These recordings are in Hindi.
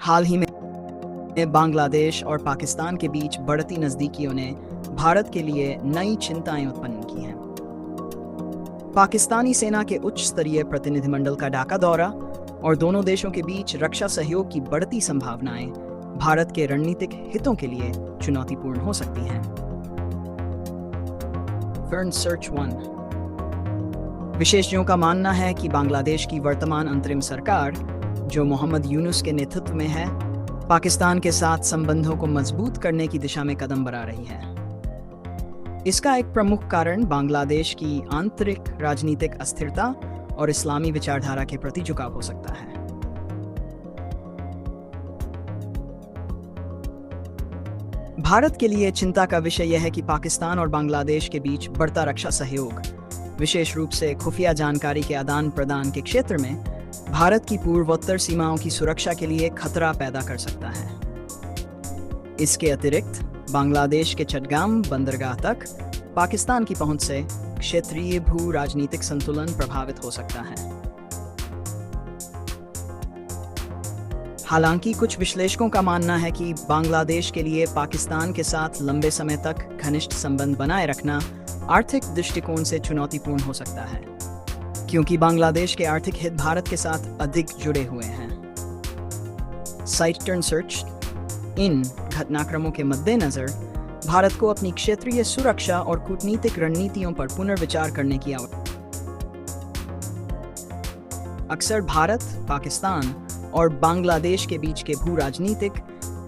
हाल ही में बांग्लादेश और पाकिस्तान के बीच बढ़ती नज़दीकियों ने भारत के लिए नई चिंताएं उत्पन्न की हैं। पाकिस्तानी सेना के उच्च स्तरीय प्रतिनिधिमंडल का ढाका दौरा और दोनों देशों के बीच रक्षा सहयोग की बढ़ती संभावनाएं भारत के रणनीतिक हितों के लिए चुनौतीपूर्ण हो सकती हैं। फर्न सर्च 1 विशेषज्ञों का मानना है कि बांग्लादेश की वर्तमान अंतरिम सरकार, जो मोहम्मद यूनुस के नेतृत्व में है, पाकिस्तान के साथ संबंधों को मजबूत करने की दिशा में कदम बढ़ा रही है। इसका एक प्रमुख कारण बांग्लादेश की आंतरिक राजनीतिक अस्थिरता और इस्लामी विचारधारा के प्रति झुकाव हो सकता है। भारत के लिए चिंता का विषय यह है कि पाकिस्तान और बांग्लादेश के बीच बढ़ता रक्षा सहयोग, विशेष रूप से खुफिया जानकारी के आदान प्रदान के क्षेत्र में, भारत की पूर्वोत्तर सीमाओं की सुरक्षा के लिए खतरा पैदा कर सकता है। इसके अतिरिक्त बांग्लादेश के चटगाम बंदरगाह तक पाकिस्तान की पहुंच से क्षेत्रीय भू राजनीतिक संतुलन प्रभावित हो सकता है। हालांकि कुछ विश्लेषकों का मानना है कि बांग्लादेश के लिए पाकिस्तान के साथ लंबे समय तक घनिष्ठ संबंध बनाए रखना आर्थिक दृष्टिकोण से चुनौतीपूर्ण हो सकता है, क्योंकि बांग्लादेश के आर्थिक हित भारत के साथ अधिक जुड़े हुए हैं। साइट टर्न सर्च इन घटनाक्रमों के मद्देनजर भारत को अपनी क्षेत्रीय सुरक्षा और कूटनीतिक रणनीतियों पर पुनर्विचार करने की आवश्यकता। अक्सर भारत, पाकिस्तान और बांग्लादेश के बीच के भू राजनीतिक,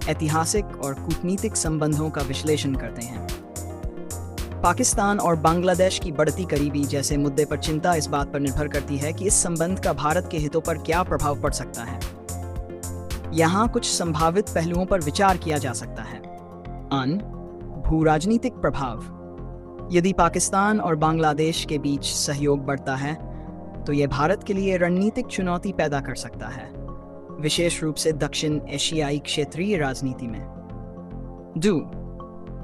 ऐतिहासिक और कूटनीतिक संबंधों का विश्लेषण करते हैं। पाकिस्तान और बांग्लादेश की बढ़ती करीबी जैसे मुद्दे पर चिंता इस बात पर निर्भर करती है कि इस संबंध का भारत के हितों पर क्या प्रभाव पड़ सकता है। यहाँ कुछ संभावित पहलुओं पर विचार किया जा सकता है। भू राजनीतिक प्रभाव। यदि पाकिस्तान और बांग्लादेश के बीच सहयोग बढ़ता है तो यह भारत के लिए रणनीतिक चुनौती पैदा कर सकता है, विशेष रूप से दक्षिण एशियाई क्षेत्रीय राजनीति में।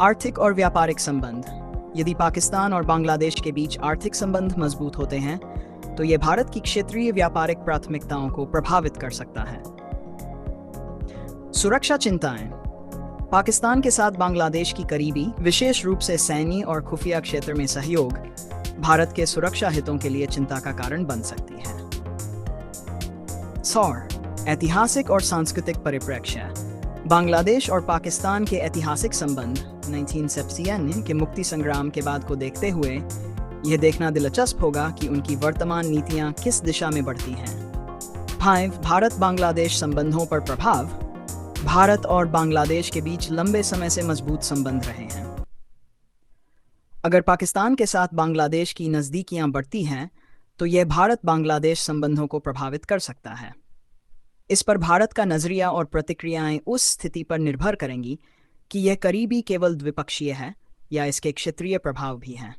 आर्थिक और व्यापारिक संबंध। यदि पाकिस्तान और बांग्लादेश के बीच आर्थिक संबंध मजबूत होते हैं तो यह भारत की क्षेत्रीय व्यापारिक प्राथमिकताओं को प्रभावित कर सकता है। सुरक्षा चिंताएं। पाकिस्तान के साथ बांग्लादेश की करीबी, विशेष रूप से सैन्य और खुफिया क्षेत्र में सहयोग, भारत के सुरक्षा हितों के लिए चिंता का कारण बन सकती है। ऐतिहासिक और सांस्कृतिक परिप्रेक्ष्य। बांग्लादेश और पाकिस्तान के ऐतिहासिक संबंध 1967 के मुक्ति संग्राम के बाद को देखते हुए यह देखना दिलचस्प होगा कि उनकी वर्तमान नीतियां किस दिशा में बढ़ती हैं। भारत बांग्लादेश संबंधों पर प्रभाव। भारत और बांग्लादेश के बीच लंबे समय से मजबूत संबंध रहे हैं। अगर पाकिस्तान के साथ बांग्लादेश की नज़दीकियां बढ़ती हैं तो यह भारत बांग्लादेश संबंधों को प्रभावित कर सकता है। इस पर भारत का नजरिया और प्रतिक्रियाएं उस स्थिति पर निर्भर करेंगी कि यह करीबी केवल द्विपक्षीय है या इसके क्षेत्रीय प्रभाव भी हैं।